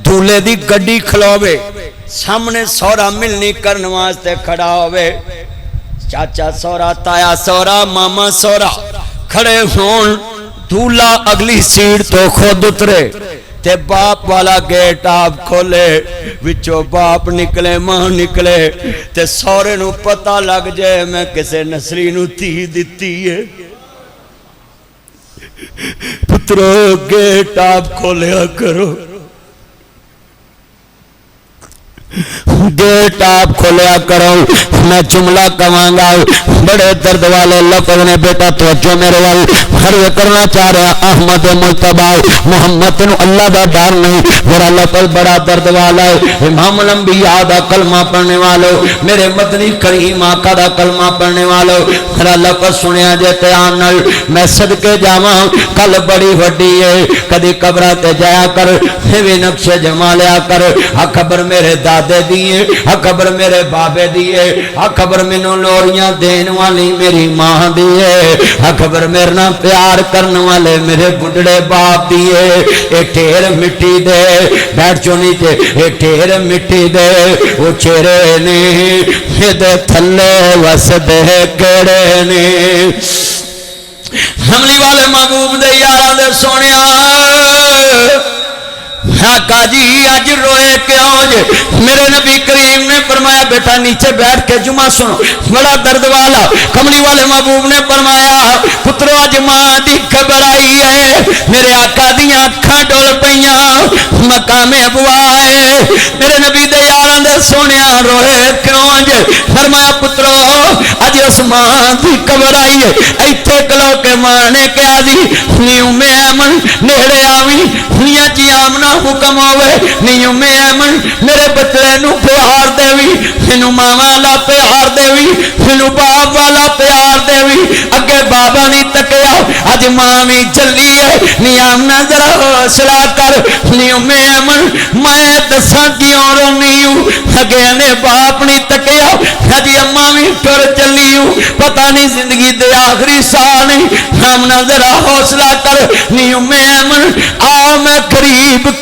دولے دی گڈی کھلوے سامنے سورا ملنی کرن واسطے کھڑا ہوئے چاچا سورا تایا سورا ماما سورا کھڑے ہون دولا اگلی سیٹ تو خود اترے تے باپ والا گیٹ آپ کھولے وچو باپ نکلے ماں نکلے تے سورے نو پتہ لگ جائے میں کسے نسلی نو تھی دیتی ہے پترو گیٹ آپ کھولیا کرو گیٹ آپ کھولیا کرو میں جملہ کہاں گا بڑے درد والے لفظ نے بیٹا توجہ میرے وال عرض کرنا چاہ رہا احمد مجتبی محمد نو اللہ دا ڈر نہیں میرا لفظ بڑا درد والا ہے امام الانبیاء دا کلمہ پڑھنے والو میرے مدنی کریم آقا دا کلمہ پڑھنے والو میرا لفظ سنیا جے تیان نل میں صدقے جاواں کل بڑی وڈی ہے کدی قبرہ تے جایا کر بھی نقش جما لیا کر خبر میرے دادے دیئے خبر میرے بابے دیئے خبر مینوں لوریاں دین والی میری ماں دیئے خبر میرے نہ پیار کرنے والے میرے بڑھڑے باپ دیئے اے ٹھیر مٹی دے بیٹھ چونی تے اے ٹھیر مٹی دے وہ چہرے نے دے تھلے وس دے کڑے نے حملی والے محبوب دے یاراں دے سونیا آقا جی آج روئے کیوں جے میرے نبی کریم نے فرمایا بیٹا نیچے بیٹھ کے جمعہ سنو بڑا درد والا کملی والے محبوب نے فرمایا پترو آج ماں دی خبر آئی ہے میرے آقا دی آنکھاں ڈول پیاں مقام ابوا ہے میرے نبی دے یاراں دے سونیا روئے کیوں جے فرمایا پترو آج اس ماں دی خبر آئی ہے ایتھے کلو کے ماں نے کہا دی نیوں میں ایمن نیڑے آویں نیاں جی آمنا حکم ہوئے نیوں میں ایمن میرے بچڑے نو پیار دیوی مینوں ماں والا پیار دیوی مینوں باپ والا پیار دیوی اگے بابا نہیں تکیا اج ماں بھی چلی ہے نیام نہ ذرا حوصلہ کر نیوں میں ایمن میں دساں کیوں رونی ہوں اگے نے باپ نہیں تکیا اج اماں بھی ٹر چلی ہوں پتہ نہیں زندگی دے آخری سال نہیں ہم نہ ذرا حوصلہ کر نیوں میں ایمن آ میں قریب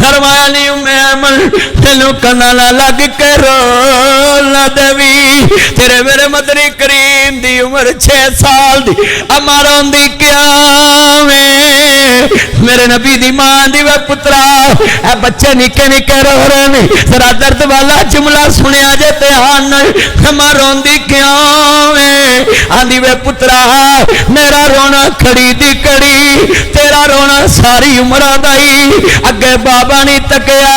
فرمایا نہیں ایمن تینوں کنا نہ لگ کے رو نہ دیوی تیرے میرے مدنی کریم دی عمر 6 سال دی اما روندی کیا میرے نبی دی ماں دی وے پترا اے بچے نکے نکے رو رہے نے ذرا درد والا جملہ سنیا جے تے ہن اما روندی کیا آندی وے پترا میرا رونا کھڑی دی کڑی تیرا رونا ساری عمرہ دائی اگے بابا نہیں تکیا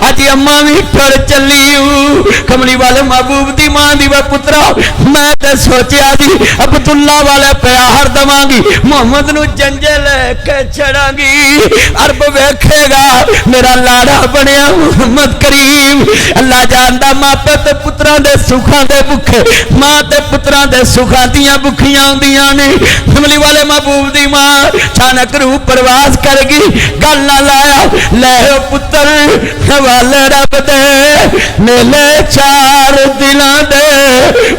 اجی اماں بھی پھڑ چلی کملی والے محبوب دی ماں دی وے پترا میں تے سوچیا دی عبداللہ والے پیار دواں گی محمد نو جنجے لے کے چڑھا گی عرب ویکھے گا میرا لاڑا بنیا محمد کریم اللہ جاندا ماں تے پتراں دے سکھاں دے بکھے ماں تے پتراں دے سکھاں دیاں بکھیاں ہوندیاں نے کملی والے محبوب دی ماں چانک روح پرواز کر گی گل نہ لایا لے پتر حوالے رب دے میلے 4 دلاں دے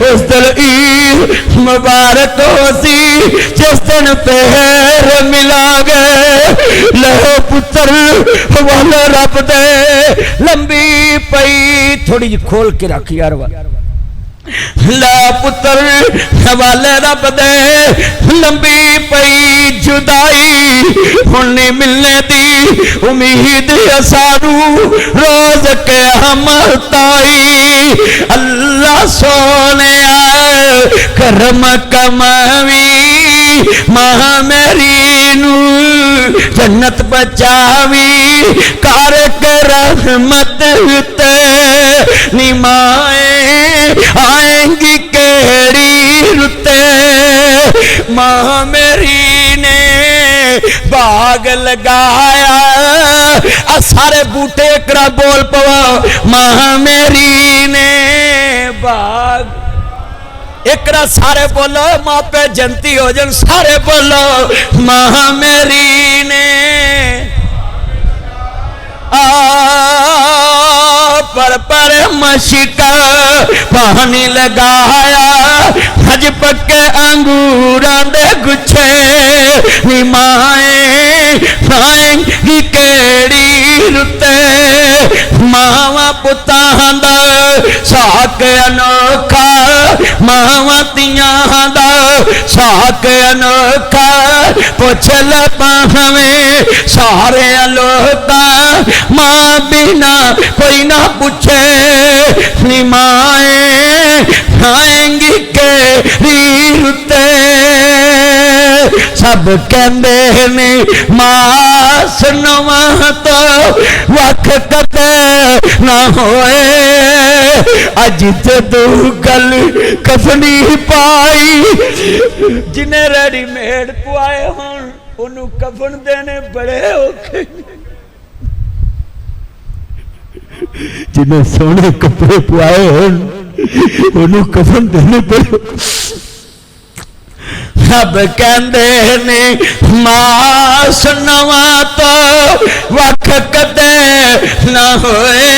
اس دل عید مبارک ہو سی جس دن پہر ملا گے لے پتر حوالے رب دے لمبی پئی تھوڑی جی کھول کے رکھ یار لا پتر حوالے رب دے لمبی پئی جدائی ہن نہیں ملنے دی امید اسانو روز قیامت آئی اللہ سونے کرم کماوی ماں میری نو جنت بچاوی کار کے رحمت تے نمائے آئیں گی کیڑی رتے ماں میری نے باغ لگایا سارے بوٹے اکرا بول پوا ماں میری نے باغ اکرا سارے بولو ماں پہ جنتی ہو جن سارے بولو ماں میری نے پر مشکا پانی لگایا حج پکے انگوران دے گچھے نمائیں آئیں گی کیڑی رتے ماں پتاں دا ساک انوکھا ماں تیاں دا ساک انوکھا پوچھ لپا ہمیں سارے لوتا ماں بنا کوئی نہ پوچھے نمائیں آئیں گی کیڑی رتے سب کہندے نے ماں سنواں تو وقت کتے نہ ہوئے اج جدو گل کفنی پائی جنہیں ریڈی میڈ پوائے ہون انہوں کفن دینے بڑے اوکھے جنہیں سونے کپڑے پوائے ہون انہوں کفن دینے بڑے سب کہندے نے ماں سنواں تو وقت کدے نہ ہوئے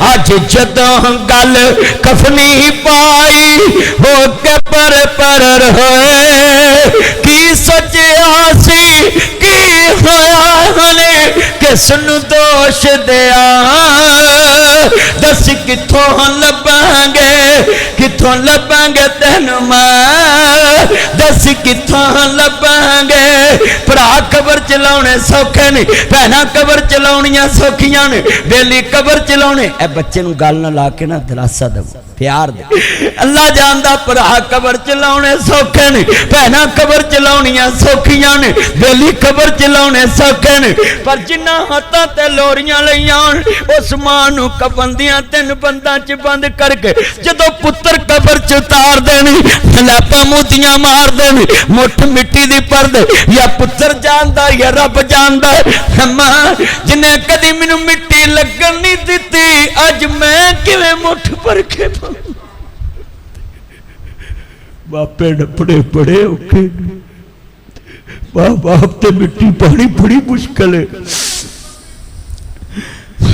اج جدوں گل کفنی پائی ہو کے پر ہوئے کی سچیا سی کی ہویا نے کس نو دوش دیا دس کتھوں لباں گے تینوں ماں دس کتھوں لباں گے پرا قبر چلاونے سوکھے نے بہنا قبر چلاونیاں سوکھیاں نے بیلی قبر چلاونے اے بچے نو گل نہ لا کے نہ دلاسا دو پیار دے اللہ جاندا پرا قبر چلاونے سوکھے نے بہنا قبر چلاونیاں سوکھیاں نے بیلی قبر چلاونے سوکھے نے پر جنہ ہتھاں تے لوریاں لئیاں اس ماں نو کفن دیاں 3 بنداں چ بند کر کے جدوں پتر قبر چ اتار دینی لاپا موتیاں مار دینی مٹھ مٹی دی پر دے یا پتر جاندا یا رب جاندا ماں جنہیں کدی مینوں مٹی لگن نہیں دتی اج میں کیویں مٹھ پر کے باپے ڈپڑے بڑے اوکھے باپ تے مٹی پانی بڑی مشکل ہے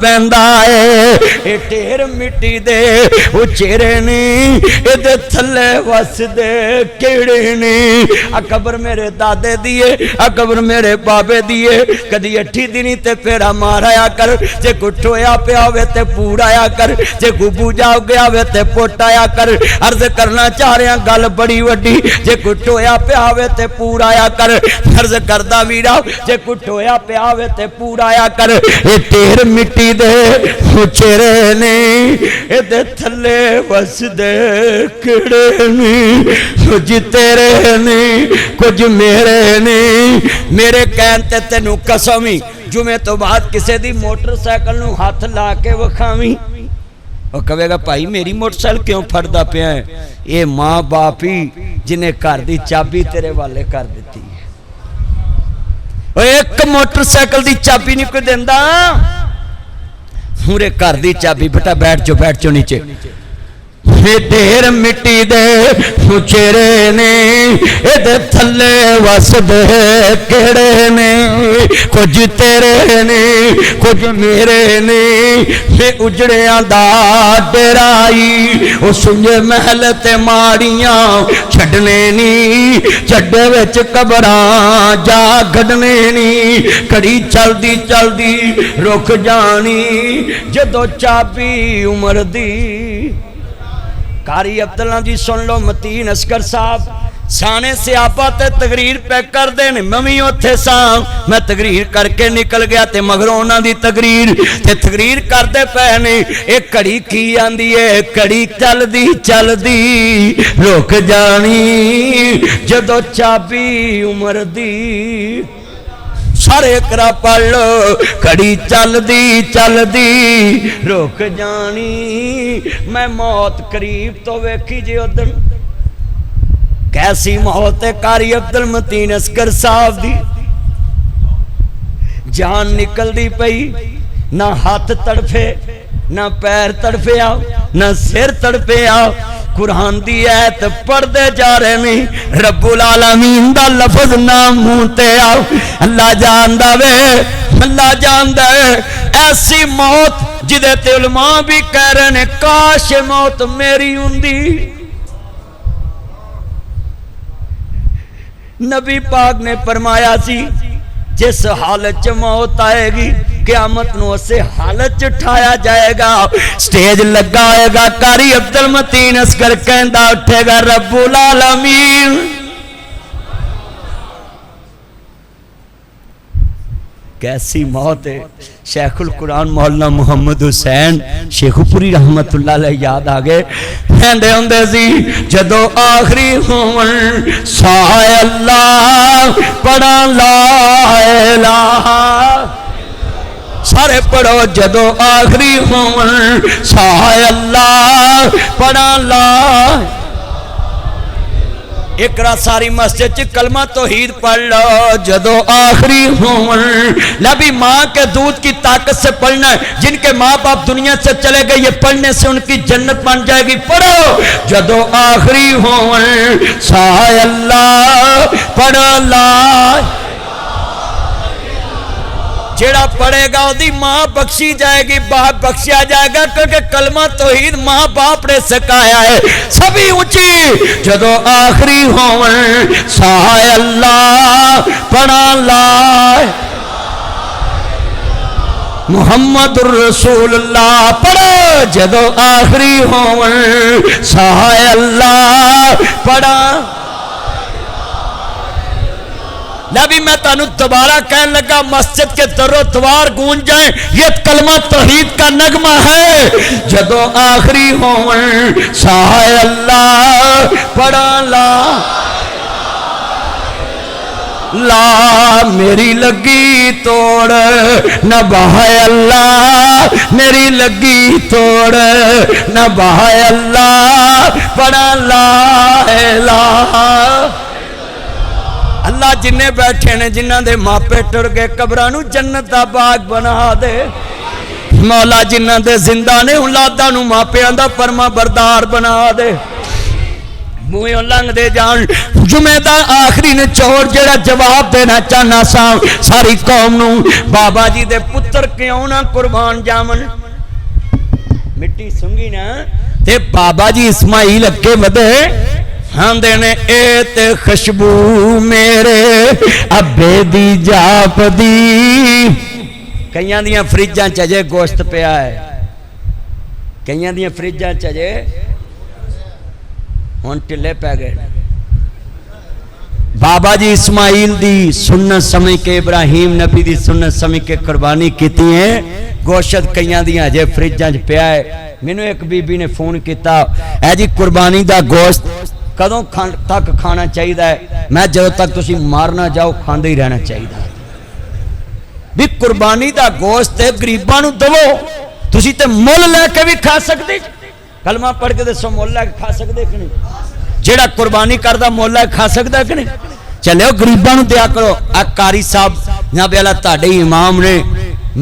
پیندا ہے اے ٹھیر مٹی دے او چہرے نہیں اے دے تھلے وس دے کیڑے نہیں قبر میرے دادے دیے قبر میرے بابے دیے کدی 8 دنی تے پھیرا مارایا کر جے کچھ ہویا پیا ہوئے تے پوڑایا کر جے گبو جا گیا ہوئے تے پوٹایا کر عرض کرنا چاہ رہے ہیں گل بڑی وڈی جے کچھ ہویا پیا ہوئے تے پوڑایا کر عرض کردہ ویرا جے کچھ ہویا پیا ہوئے تے پوڑایا کر اے ٹھیر مٹی دے چہرے نہیں اے دے تھلے وس دے کڑے نہیں کچھ تیرے نہیں کچھ میرے نہیں میرے کہنتے تینوں قسمی جمعے تو بعد کسے دی موٹر سائیکل نو ہاتھ لا کے وکھاویں اور کہے گا بھائی میری موٹر سائیکل کیوں پھڑدا پیا ہے یہ ماں باپ ہی جنہیں گھر دی چابی تیرے والے کر دیتی ہے اور ایک موٹر سائیکل دی چابی نہیں کوئی دیندا پورے گھر دی چابی بیٹا بیٹھ جو نیچے ڈھیر مٹی دے چہرے نے اے تھلے وس دے کیڑے نے کچھ تیرے نے کچھ میرے نے میں اجڑیاں دا ڈیرائی او سنجے محل تے ماڑیاں چھڈنے نی چڈے وچ قبراں جا گھڈنے نی کڑی چلدی چلدی رک جانی جدو چابی عمر دی قاری عبداللہ جی سن لو متین اسکر صاحب سانے سے آپا تے تقریر پہ کر دین ممی اتھے سام میں تقریر کر کے نکل گیا تے مغرونا دی تقریر تے تقریر کر دے پہنے ایک کڑی کی آندی ہے کڑی چل دی روک جانی جدو چابی عمر دی سارے کرا پڑھ لو کڑی چل دی روک جانی میں موت قریب تو ویکھی جی ادھر کیسی موت ہے قاری عبدالمتین اسکر صاحب دی جان نکل دی پئی نہ ہاتھ تڑپے نہ پیر تڑپے آؤ نہ سر تڑپے آؤ قرآن دی ایت پڑھ دے جا رہے نہیں رب العالمین دا لفظ نام مونتے آؤ اللہ جاندہ وے اللہ جاندہ ہے ایسی موت جدے تے علماء بھی کہہ رہے ہیں کاش موت میری ہوندی نبی پاک نے فرمایا سی جس حالت موت آئے گی قیامت نو اسے حالت اٹھایا جائے گا سٹیج لگائے گا قاری عبدالمتین اسکر کہندہ اٹھے گا رب العالمین کیسی موت ہے شیخ القرآن مولانا محمد حسین شیخ پوری رحمت اللہ علیہ یاد آگے پھیندے ہوندے سی جدو آخری ہون سائے اللہ پڑھا لا الہ سارے پڑھو جدو آخری ہون سائے اللہ پڑھا لا اقرا ساری مسجد چ کلمہ توحید پڑھ لو جدو آخری ہون نبی ماں کے دودھ کی طاقت سے پڑھنا ہے جن کے ماں باپ دنیا سے چلے گئے یہ پڑھنے سے ان کی جنت بن جائے گی پڑھو جدو آخری ہون سائے اللہ پڑھ لا جیڑا پڑھے گا دی ماں بخشی جائے گی باپ بخشیا جائے گا کیونکہ کلمہ توحید ماں باپ نے سکھایا ہے سبھی اونچی جدو آخری ہون سائے اللہ پڑھا لا محمد الرسول اللہ پڑھو جدو آخری ہون سائے اللہ پڑھا نبی میں تانوں دوبارہ کہنے لگا مسجد کے در و دوار گونج جائیں یہ کلمہ توحید کا نغمہ ہے جدو آخری ہون سائے اللہ پڑھا لا میری لگی توڑ نہ بہائے اللہ میری لگی توڑ نہ بہائے اللہ پڑھا لا الہ اللہ جنہیں بیٹھے نے جنہ دے ماپے ٹر گئے قبرانو جنت دا باغ بنا دے مولا جنہ دے زندہ نے اولادہ نو ماپے آندہ فرما بردار بنا دے منہ لنگ دے جان جمعے دا آخری نچوڑ جڑا جواب دینا چاہنا سا ساری قوم نو بابا جی دے پتر کیوں نہ قربان جامن مٹی سنگی نا تے بابا جی اسماعیل اگے ودے ہاں دینے اے تے خشبو میرے ابے دی جاپ دی کئیاں دیاں فریجاں چجے گوشت پیا ہے کئیاں دیاں فریجاں چجے ہون ٹلے پہ گئے بابا جی اسماعیل دی سنت سمجھ کے ابراہیم نبی دی سنت سمجھ کے قربانی کیتی ہیں گوشت کئیاں دیاں جے فریجاں پیا ہے مینوں ایک بی بی نے فون کیتا اے جی قربانی دا گوشت کدوں تک کھانا چاہیے ہے میں جدوں تک تسی مارنا جاؤ کھاندے ہی رہنا چاہیے بھی قربانی دا گوشت غریباں نوں دو تسی تے مول لے کے بھی کھا سکدے کلمہ پڑھ کے دسو مول لے کے کھا سکدے کہ نہیں جیڑا قربانی کردا مول لے کے کھا سکدا کہ نہیں چلے غریباں نوں دیا کرو اے قاری صاحب جناب اعلی تہاڈے امام نے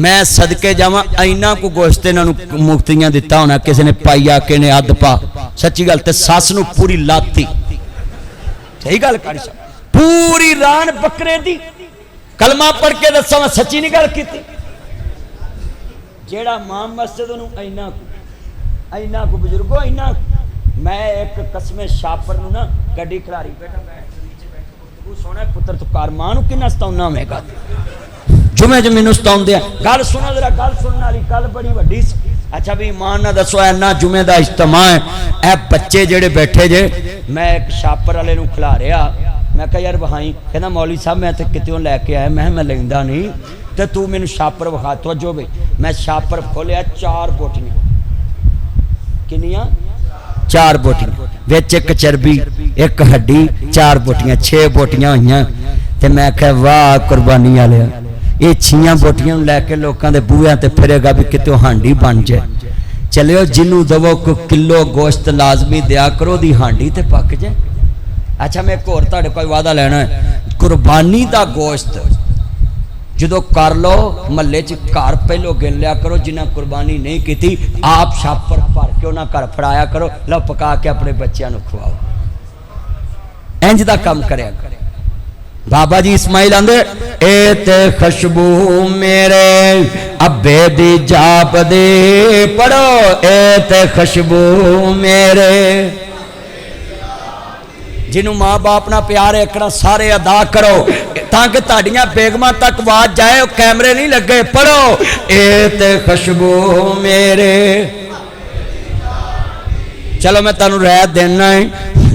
میں صدقے جاواں اینا کو گوشت انہاں نوں مفتیاں دتا ہونا کسی نے پایا کہ نے اد پا سچی گل تے ساس نوں پوری لاتی صحیح گل قاری صاحب پوری ران بکرے دی کلمہ پڑھ کے دسو میں سچی نہیں گل کیتی جیڑا امام مسجد نوں اینا کو بزرگو اینا میں ایک قسم شاپر نوں نا گڈی کھلاری بیٹا بیٹھ نیچے بیٹھ تو سونا پتر تو کارمان نوں کنا ستاونا میں گا جمعے جو مینوں ستاون دیا گل سنو ذرا گل سنن والی گل بڑی وڈی اچھا بھی ایمان نہ دسو اینا جمعے دا اجتماع ہے اے بچے جڑے بیٹھے جے میں ایک شاپر والے نوں کھلا رہا میں کہا یار بہائی کہنا مولوی صاحب میں تے کتےوں لے کے آیا میں لیندا نہیں تے تو مینوں شاپر وکھا توجہ بھئی میں شاپر کھولیا 4 بوٹیاں کنیاں 4 بوٹیاں وچ ایک چربی ایک ہڈی 4 بوٹیاں 6 بوٹیاں ہوئیاں تے میں کہا واہ قربانی والے یہ 6 بوٹیاں لے کے لوکاں دے بوہیاں تے پھرے گا بھی کتے ہانڈی بن جائے چلیو جنوں دو کو کلو گوشت لازمی دیا کرو دی ہانڈی تے پک جائے اچھا میں ایک اور تہاڈے کوئی وعدہ لینا ہے قربانی دا گوشت جدو کر لو محلے چ گھر پہلو گن لیا کرو جنہیں قربانی نہیں کیتی آپ شاپر بھر کے انہاں گھر پھڑایا کرو لو پکا کے اپنے بچیاں نو کھواؤ انج دا کم کریا کرے بابا جی اسماعیل آندے اے تے خشبو میرے ابے دی جاپ دے پڑھو اے تے خشبو میرے جنہوں ماں باپ نہ پیار ایکڑا سارے ادا کرو تاکہ تاڑیاں بیگماں تک آواز جائے کیمرے نہیں لگے پڑھو اے تے خشبو میرے چلو میں تانوں رعایت دینا ہے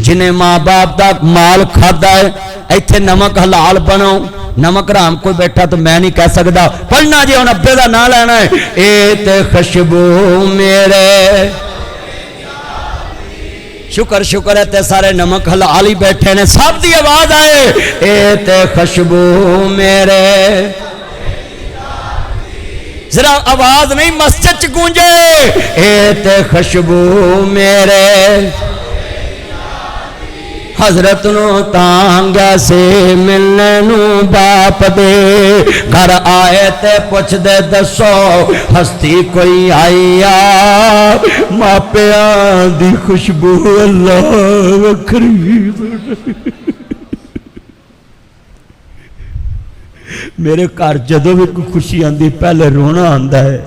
جنہیں ماں باپ دا مال کھادا ہے ایتھے نمک حلال بنو نمک رام کوئی بیٹھا تو میں نہیں کہہ سکتا پڑھنا جی ہن ابے دا نام لینا ہے اے تے خشبو میرے شکر شکر ہے تے سارے نمک حلال ہی بیٹھے نے سب دی آواز آئے اے تے خشبو میرے ذرا آواز نہیں مسجد چ گونجے اے تے خشبو میرے حضرت نو تانگا سے ملنے نو باپ دے گھر آئے تے پوچھ دے دسو ہستی کوئی آئی آ ماپیاں دی خوشبو اللہ وکری میرے گھر جدوں بھی کوئی خوشی آندی پہلے رونا آندا ہے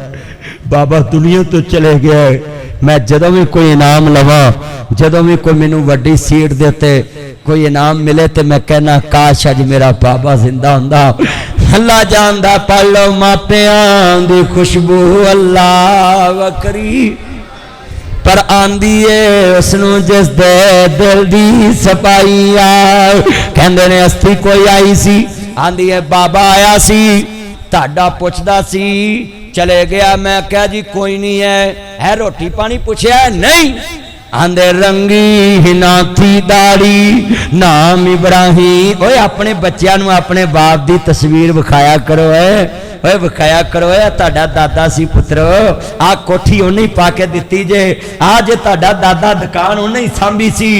بابا دنیا تو چلے گیا ہے میں جدوں بھی کوئی انعام لواں جدوں بھی کوئی مینوں وڈی سیٹ دیتے کوئی انعام ملے تے میں کہنا کاش اج میرا بابا زندہ ہوندا اللہ جاندا پڑھ لو ماپیاں دی خوشبو اللہ وکری پر آندی ہے اس نو جس دے دل دی صفائی آ کہندے نے ہستی کوئی آئی سی آندی ہے بابا آیا سی تہاڈا پوچھدا سی چلے گیا میں کہا جی کوئی نہیں ہے روٹی پانی پوچھیا ہے نہیں آندے رنگی ہنا تھی داڑی نام ابراہیم اوے اپنے بچیاں نو اپنے باپ دی تصویر بکھایا کرو اوے بکھایا کرو تہاڈا دادا سی پتر آ کوٹھی انہیں پا کے دتی جے آج تہاڈا دادا دکان انہیں سانبھی سی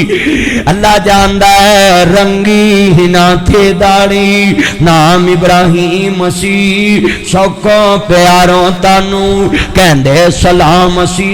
اللہ جاندا ہے رنگی ہنا تھی داڑی نام ابراہیم سی شوقوں پیاروں تانوں کہندے سلام سی